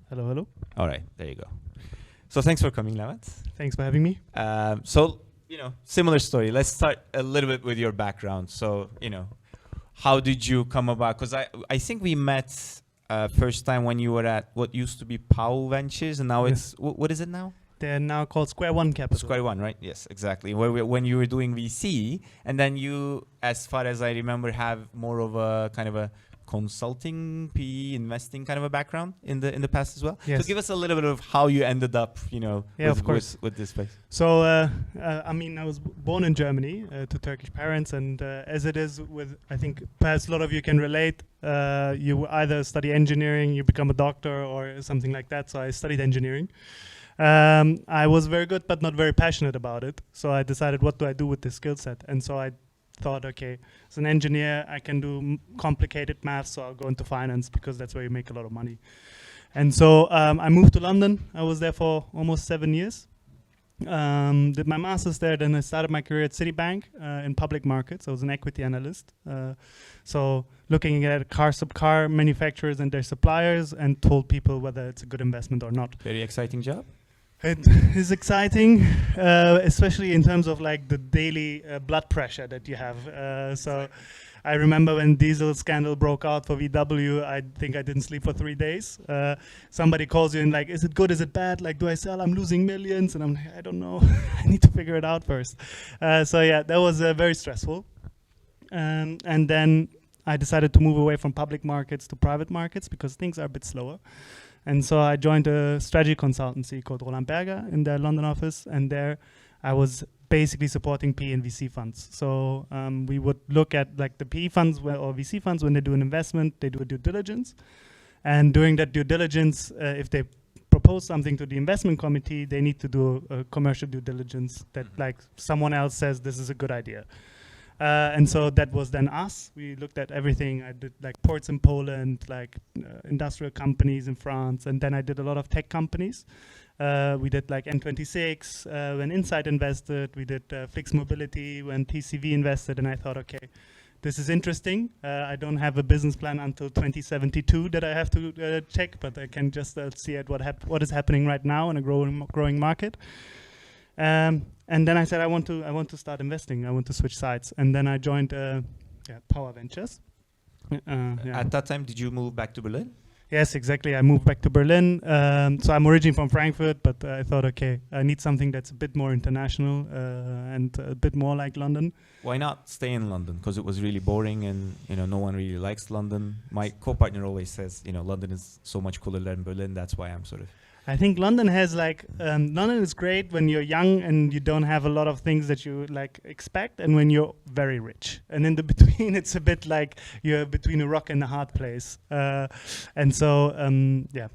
Hello, hello. All right, there you go. So thanks for coming, Levent. Thanks for having me. So, similar story. Let's start a little bit with your background. So, how did you come about? Because I think we met first time when you were at what used to be POW Ventures, and now it's, what is it now? They're now called Square One Capital. Square One, right? Yes, exactly. When you were doing VC, and then you, as far as I remember, have more of a kind of a consulting, PE, investing kind of a background in the past as well. Yes. So give us a little bit of how you ended up, with this place. So, I was born in Germany to Turkish parents, and as it is with, I think perhaps a lot of you can relate, you either study engineering, you become a doctor or something like that. So I studied engineering. I was very good, but not very passionate about it. So I decided, what do I do with this skill set? And so I thought, okay, as an engineer, I can do complicated maths, so I'll go into finance because that's where you make a lot of money. And so I moved to London. I was there for almost 7 years. Did my master's there, then I started my career at Citibank in public markets. I was an equity analyst. So looking at car manufacturers and their suppliers and told people whether it's a good investment or not. Very exciting job. It is exciting, especially in terms of like the daily blood pressure that you have. So I remember when diesel scandal broke out for VW, I think I didn't sleep for 3 days. Somebody calls you and like, is it good, is it bad? Like, do I sell? I'm losing millions. And I'm like, I don't know. I need to figure it out first. So yeah, that was very stressful. And then I decided to move away from public markets to private markets because things are a bit slower. And so I joined a strategy consultancy called Roland Berger in their London office. And there I was basically supporting PE and VC funds. So we would look at like the PE funds or VC funds when they do an investment, they do a due diligence. And during that due diligence, if they propose something to the investment committee, they need to do a commercial due diligence that like someone else says this is a good idea. And so that was then us. We looked at everything. I did like ports in Poland, like industrial companies in France. And then I did a lot of tech companies. We did like N26 when Insight invested. We did Fixed Mobility when TCV invested. And I thought, okay, this is interesting. I don't have a business plan until 2072 that I have to check, but I can just see at what is happening right now in a growing market. And then I said, I want to start investing. I want to switch sides. And then I joined Power Ventures. At that time, did you move back to Berlin? Yes, exactly. I moved back to Berlin. So I'm originally from Frankfurt, but I thought, okay, I need something that's a bit more international and a bit more like London. Why not stay in London? Because it was really boring and no one really likes London. My co-partner always says, London is so much cooler than Berlin. That's why I'm sort of... I think London has like, London is great when you're young and you don't have a lot of things that you like expect, and when you're very rich. And in the between, it's a bit like you're between a rock and a hard place. And so,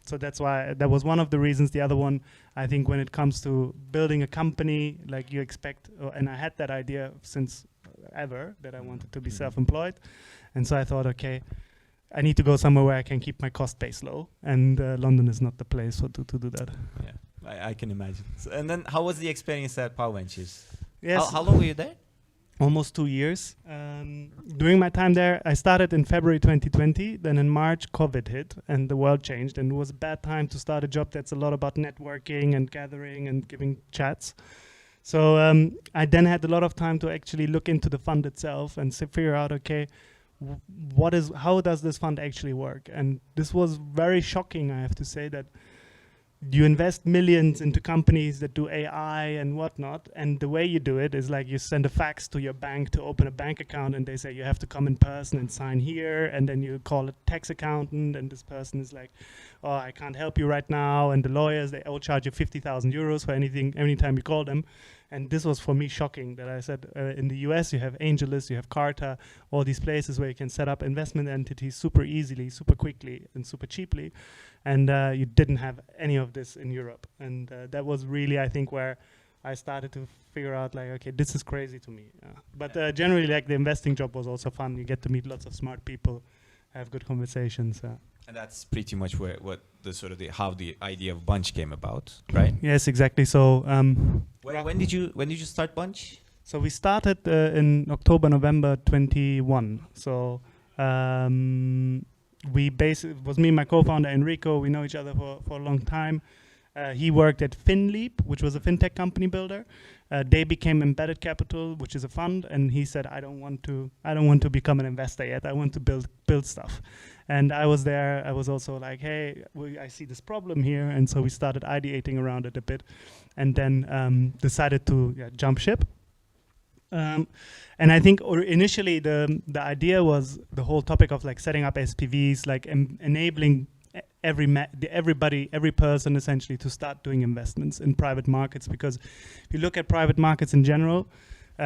so that's why that was one of the reasons. The other one, I think when it comes to building a company, like you expect, and I had that idea since ever that I wanted to be self-employed. And so I thought, okay, I need to go somewhere where I can keep my cost base low, and London is not the place to do that. Yeah, I can imagine. So, and then how was the experience at Power Ventures? Yes. How long were you there? Almost 2 years. During my time there, I started in February 2020. Then in March, COVID hit and the world changed. And it was a bad time to start a job that's a lot about networking and gathering and giving chats. So I then had a lot of time to actually look into the fund itself and figure out, okay, how does this fund actually work? And this was very shocking, I have to say, that you invest millions into companies that do AI and whatnot, and the way you do it is like you send a fax to your bank to open a bank account, and they say you have to come in person and sign here, and then you call a tax accountant, and this person is like, oh, I can't help you right now, and the lawyers, they all charge you 50,000 euros for anytime you call them. And this was for me shocking that I said in the US you have AngelList, you have Carta, all these places where you can set up investment entities super easily, super quickly, and super cheaply. And you didn't have any of this in Europe. And that was really, I think, where I started to figure out like, okay, this is crazy to me. But generally, like the investing job was also fun. You get to meet lots of smart people, have good conversations. And that's pretty much how the idea of Bunch came about, right? Yes, exactly. So when did you start Bunch? So we started in October, November 21. So we basically, it was me and my co-founder Enrico. We know each other for a long time. He worked at FinLeap, which was a fintech company builder. They became Embedded Capital, which is a fund, and he said, I don't want to become an investor yet. I want to build stuff. And I was there. I was also like, hey, I see this problem here, and so we started ideating around it a bit, and then decided to jump ship. And I think initially the idea was the whole topic of like setting up SPVs, like enabling every person essentially to start doing investments in private markets, because if you look at private markets in general,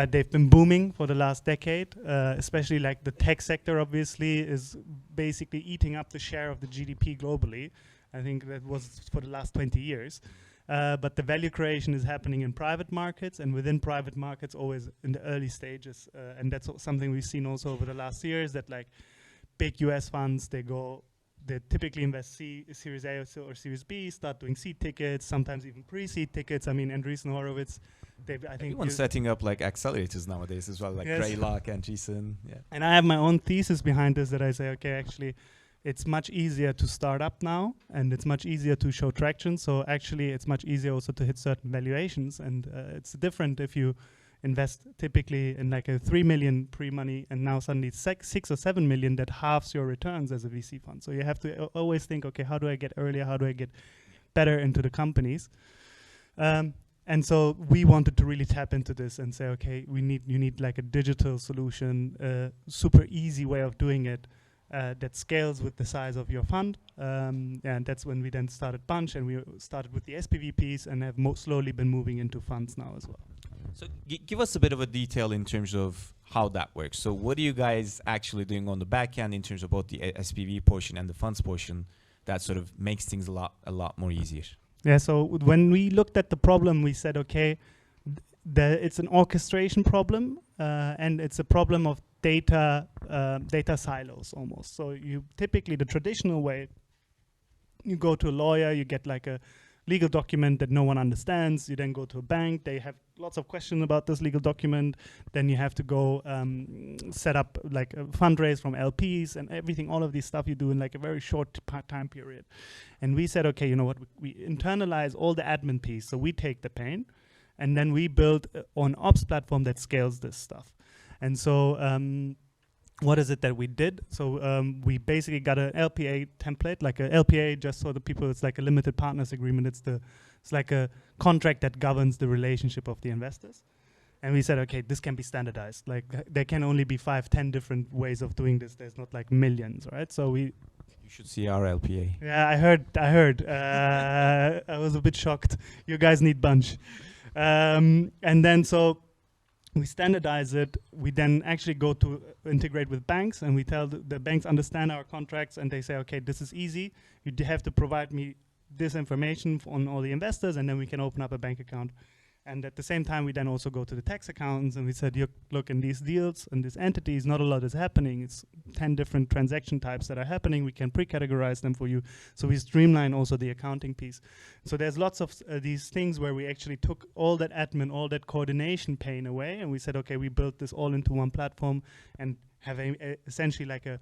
they've been booming for the last decade, especially like the tech sector obviously is basically eating up the share of the GDP globally. I think that was for the last 20 years. But the value creation is happening in private markets, and within private markets always in the early stages. And that's something we've seen also over the last years, that like big US funds, they typically invest Series A or Series B, start doing seed tickets, sometimes even pre-seed tickets. I mean, Andreessen Horowitz, I think everyone's setting up like accelerators nowadays as well, like Greylock and Jason. Yeah. And I have my own thesis behind this, that I say, okay, actually, it's much easier to start up now, and it's much easier to show traction. So actually, it's much easier also to hit certain valuations. And it's different if you invest typically in like a 3 million pre-money, and now suddenly it's 6 or 7 million, that halves your returns as a VC fund. So you have to always think, okay, how do I get earlier? How do I get better into the companies? And so we wanted to really tap into this and say, okay, you need like a digital solution, super easy way of doing it, that scales with the size of your fund. And that's when we then started Bunch, and we started with the SPV piece and have slowly been moving into funds now as well. So give us a bit of a detail in terms of how that works. So what are you guys actually doing on the back end in terms of both the SPV portion and the funds portion that sort of makes things a lot more easier? Yeah, so when we looked at the problem, we said, okay, it's an orchestration problem, and it's a problem of data silos almost. So you typically, the traditional way, you go to a lawyer, you get like a legal document that no one understands. You then go to a bank. They have lots of questions about this legal document. Then you have to go set up like a fundraise from LPs and everything. All of this stuff you do in like a very short time period. And we said, okay, you know what? We internalize all the admin piece. So we take the pain, and then we build an ops platform that scales this stuff. And so what is it that we did? So we basically got an LPA template, like a LPA, just so the people, it's like a limited partners agreement. It's like a contract that governs the relationship of the investors. And we said, okay, this can be standardized. Like there can only be 5-10 different ways of doing this. There's not like millions, right? So you should see our LPA. Yeah, I heard. I was a bit shocked. You guys need Bunch. And then so we standardize it. We then actually go to integrate with banks, and we tell the banks understand our contracts, and they say, okay, this is easy. You have to provide me this information on all the investors, and then we can open up a bank account. And at the same time, we then also go to the tax accountants, and we said, look, in these deals and these entities, not a lot is happening. It's 10 different transaction types that are happening. We can pre-categorize them for you. So we streamline also the accounting piece. So there's lots of these things where we actually took all that admin, all that coordination pain away, and we said, okay, we built this all into one platform and have essentially like a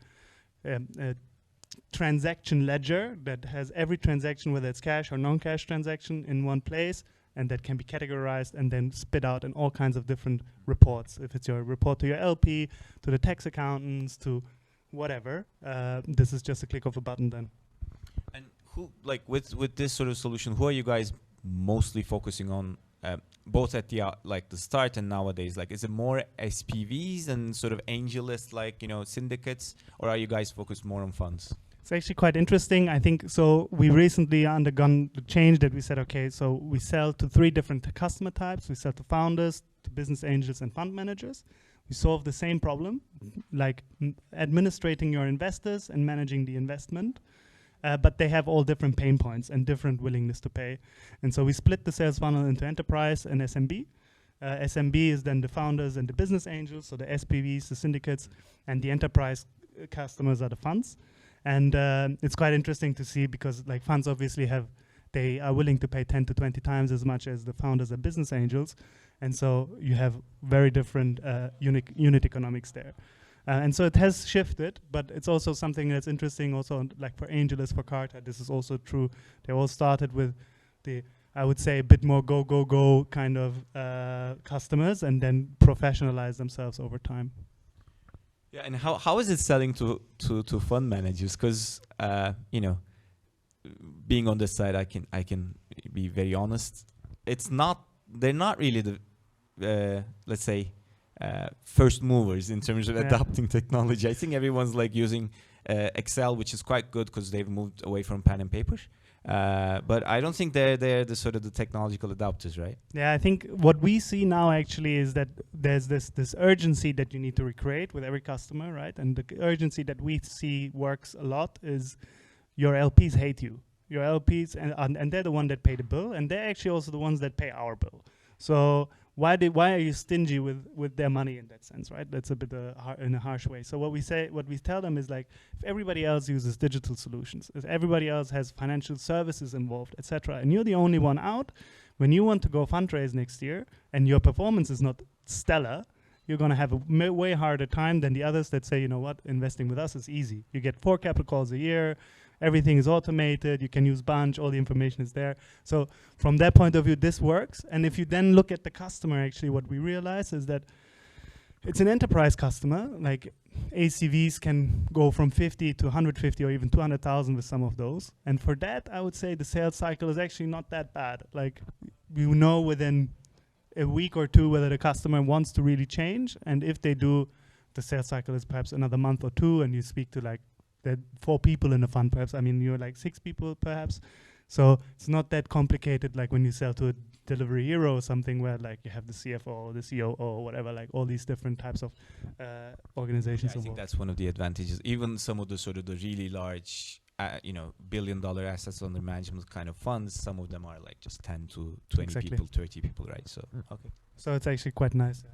transaction ledger that has every transaction, whether it's cash or non-cash transaction, in one place, and that can be categorized and then spit out in all kinds of different reports. If it's your report to your LP, to the tax accountants, to whatever, this is just a click of a button then. And who, like with this sort of solution, who are you guys mostly focusing on, both at the like the start and nowadays? Like, is it more SPVs and sort of angelists, like, you know, syndicates, or are you guys focused more on funds? It's actually quite interesting. I think so. We recently undergone the change that we said, okay, so we sell to 3 different customer types. We sell to founders, to business angels, and fund managers. We solve the same problem, like administrating your investors and managing the investment. But they have all different pain points and different willingness to pay. And so we split the sales funnel into enterprise and SMB. SMB is then the founders and the business angels, so the SPVs, the syndicates, and the enterprise customers are the funds. And it's quite interesting to see, because like funds obviously they are willing to pay 10 to 20 times as much as the founders and business angels. And so you have very different unit economics there. And so it has shifted, but it's also something that's interesting also like for AngelList, for Carta, this is also true. They all started with the, I would say, a bit more go kind of customers, and then professionalize themselves over time. Yeah, and how is it selling to fund managers? Because you know, being on this side, I can be very honest. They're not really the let's say first movers in terms of adopting technology. I think everyone's like using Excel, which is quite good because they've moved away from pen and paper. But I don't think they're the sort of the technological adopters, right? Yeah, I think what we see now actually is that there's this urgency that you need to recreate with every customer, right? And the urgency that we see works a lot is your LPs hate you. Your LPs, and they're the one that pay the bill, and they're actually also the ones that pay our bill. So why are you stingy with their money in that sense, right? That's a bit in a harsh way. So what we tell them is like, if everybody else uses digital solutions, if everybody else has financial services involved, etc., and you're the only one out, when you want to go fundraise next year and your performance is not stellar, you're going to have a way harder time than the others that say, you know what, investing with us is easy. You get 4 capital calls a year. Everything is automated. You can use Bunch. All the information is there. So from that point of view, this works. And if you then look at the customer, actually, what we realize is that it's an enterprise customer. Like ACVs can go from 50 to 150 or even 200,000 with some of those. And for that, I would say the sales cycle is actually not that bad. Like you know within a week or two whether the customer wants to really change. And if they do, the sales cycle is perhaps another month or two, and you speak to like 4 people in the fund, perhaps. I mean, you're like 6 people, perhaps. So it's not that complicated, like when you sell to a delivery hero or something, where like you have the CFO, the COO, or whatever, like all these different types of organizations. Yeah, I think that's one of the advantages. Even some of the sort of the really large, you know, billion-dollar assets under management kind of funds, some of them are like just 10 to 20 people, 30 people, right? So okay. So it's actually quite nice.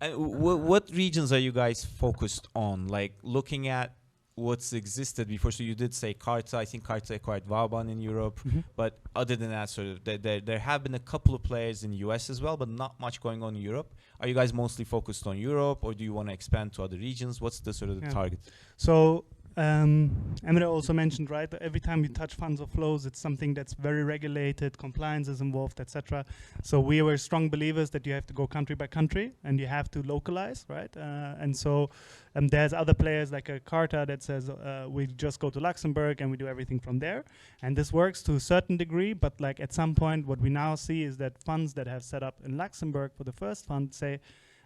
What regions are you guys focused on? Like looking at what's existed before. So you did say Carta. I think Carta acquired Vauban in Europe. But other than that, sort of there have been a couple of players in the US as well, but not much going on in Europe. Are you guys mostly focused on Europe, or do you want to expand to other regions? What's the sort of the target? So Emre also mentioned, right, that every time you touch funds or flows, it's something that's very regulated, compliance is involved, etc. So we were strong believers that you have to go country by country and you have to localize, right? And so there's other players like a Carta that says we just go to Luxembourg and we do everything from there. And this works to a certain degree, but like at some point what we now see is that funds that have set up in Luxembourg for the first fund say,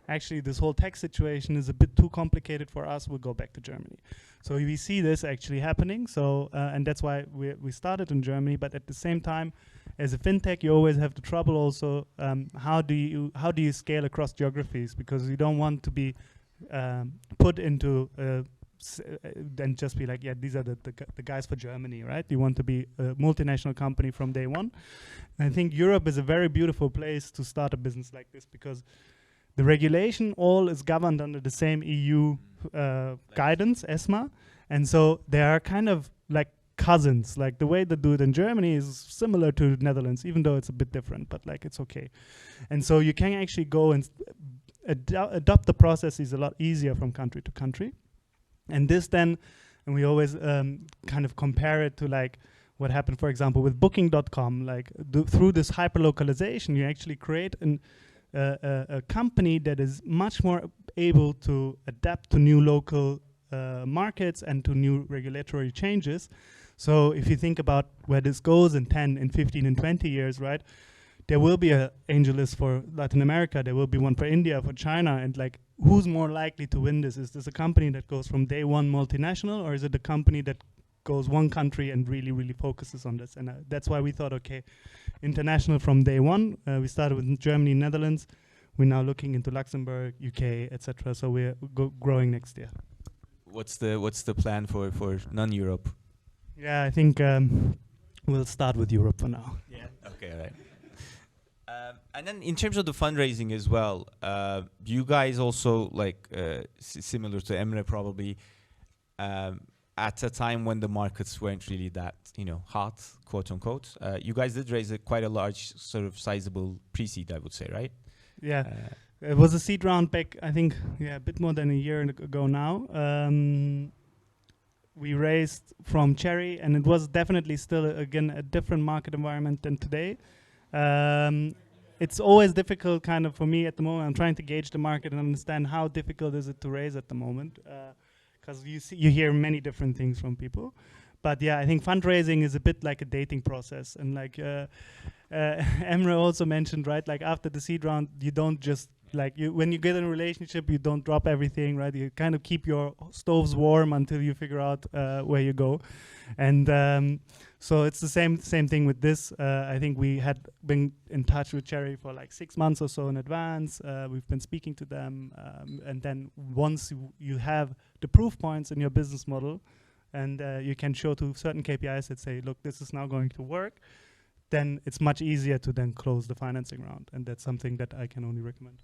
actually this whole tax situation is a bit too complicated for us, we'll go back to Germany. So we see this actually happening. So and that's why we started in Germany. But at the same time, as a fintech, you always have the trouble also. How do you scale across geographies? Because you don't want to be put into then just be like, yeah, these are the guys for Germany, right? You want to be a multinational company from day one. And I think Europe is a very beautiful place to start a business like this, because the regulation all is governed under the same EU guidance, ESMA. And so they are kind of like cousins. Like the way they do it in Germany is similar to the Netherlands, even though it's a bit different, but like it's okay. And so you can actually go and adopt the processes a lot easier from country to country. And this then, and we always kind of compare it to like what happened, for example, with Booking.com. Like through this hyper-localization, you actually create a company that is much more able to adapt to new local markets and to new regulatory changes. So if you think about where this goes in 10, in 15, and 20 years, right, there will be an AngelList for Latin America, there will be one for India, for China, and like, who's more likely to win this? Is this a company that goes from day one multinational, or is it a company that goes one country and really, really focuses on this? And that's why we thought, okay, international from day one. We started with Germany, Netherlands. We're now looking into Luxembourg, UK, etc. So we're growing next year. What's the plan for non-Europe? Yeah, I think we'll start with Europe for now. Yeah. Okay. All right. And then in terms of the fundraising as well, you guys also like similar to Emre probably. At a time when the markets weren't really that, hot, quote unquote, you guys did raise quite a large, sort of sizable pre-seed, I would say, right? Yeah. It was a seed round back, I think, a bit more than a year ago now. We raised from Cherry, and it was definitely still, again, a different market environment than today. It's always difficult kind of for me at the moment. I'm trying to gauge the market and understand how difficult is it to raise at the moment, because you hear many different things from people. But yeah, I think fundraising is a bit like a dating process, and like Emre also mentioned, right? Like after the seed round, you don't just when you get in a relationship, you don't drop everything, right? You kind of keep your stoves warm until you figure out where you go, and so it's the same thing with this. I think we had been in touch with Cherry for like 6 months or so in advance. We've been speaking to them, and then once you have the proof points in your business model, and you can show to certain KPIs that say, look, this is now going to work, then it's much easier to then close the financing round. And that's something that I can only recommend.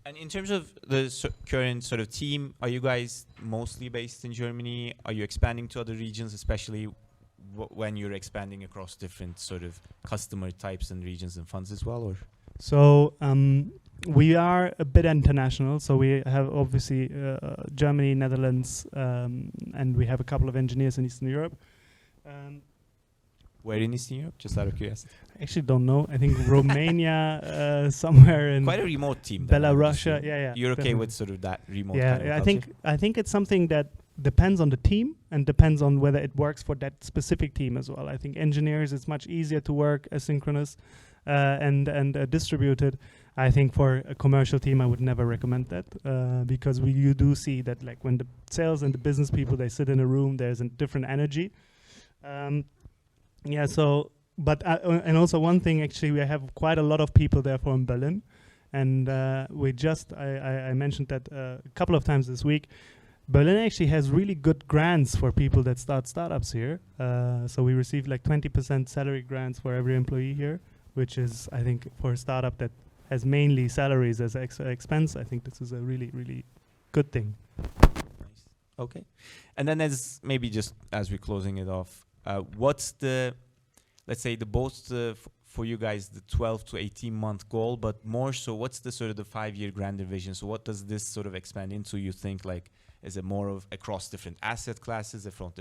And in terms of the current sort of team, are you guys mostly based in Germany? Are you expanding to other regions, especially when you're expanding across different sort of customer types and regions and funds as well? Or so we are a bit international. So we have obviously Germany, Netherlands, and we have a couple of engineers in Eastern Europe. Where in Eastern Europe? Just out of curiosity. I actually don't know. I think Romania, somewhere in quite a remote team. Belarus. Yeah. You're okay definitely. with sort of that remote? Yeah, kind of I think it's something that depends on the team and depends on whether it works for that specific team as well. I think engineers, it's much easier to work asynchronous and distributed. I think for a commercial team, I would never recommend that because you do see that like when the sales and the business people, they sit in a room, there's a different energy. Yeah, so, but, and also one thing, actually, we have quite a lot of people there from Berlin. And we just, I mentioned that a couple of times this week, Berlin actually has really good grants for people that start startups here. So we receive like 20% salary grants for every employee here, which is, I think, for a startup that has mainly salaries as expense, I think this is a really, really good thing. Nice. Okay. And then as maybe just as we're closing it off, what's the, let's say for you guys, the 12 to 18 month goal, but more so what's the sort of the 5-year grander vision? So what does this sort of expand into? You think like, is it more of across different asset classes, across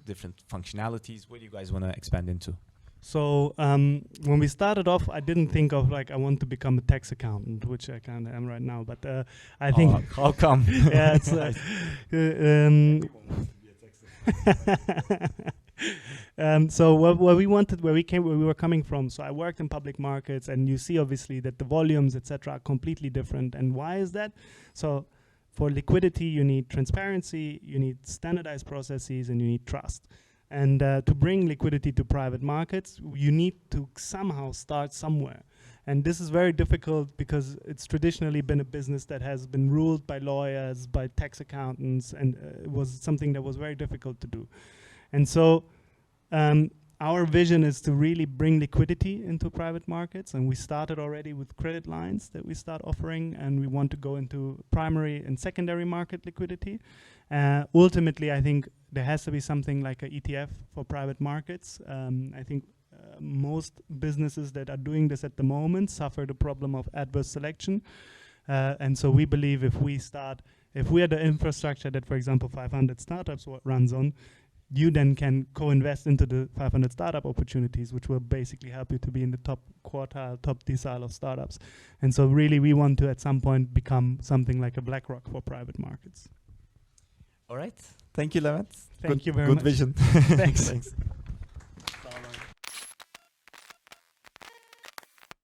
different functionalities? What do you guys want to expand into? So when we started off, I didn't think of like I want to become a tax accountant, which I kind of am right now. But I think how come? Yeah, it's so where we were coming from. So I worked in public markets, and you see obviously that the volumes, etc., are completely different. And why is that? So for liquidity, you need transparency, you need standardized processes, and you need trust. And to bring liquidity to private markets, you need to somehow start somewhere. And this is very difficult because it's traditionally been a business that has been ruled by lawyers, by tax accountants, and it was something that was very difficult to do. And so our vision is to really bring liquidity into private markets. And we started already with credit lines that we start offering, and we want to go into primary and secondary market liquidity. Ultimately, I think there has to be something like an ETF for private markets. I think most businesses that are doing this at the moment suffer the problem of adverse selection. And so we believe if we are the infrastructure that, for example, 500 startups runs on, you then can co-invest into the 500 startup opportunities, which will basically help you to be in the top quartile, top decile of startups. And so really we want to at some point become something like a BlackRock for private markets. All right. Thank you, Levent. Thank you very much. Good vision. Thanks. Thanks.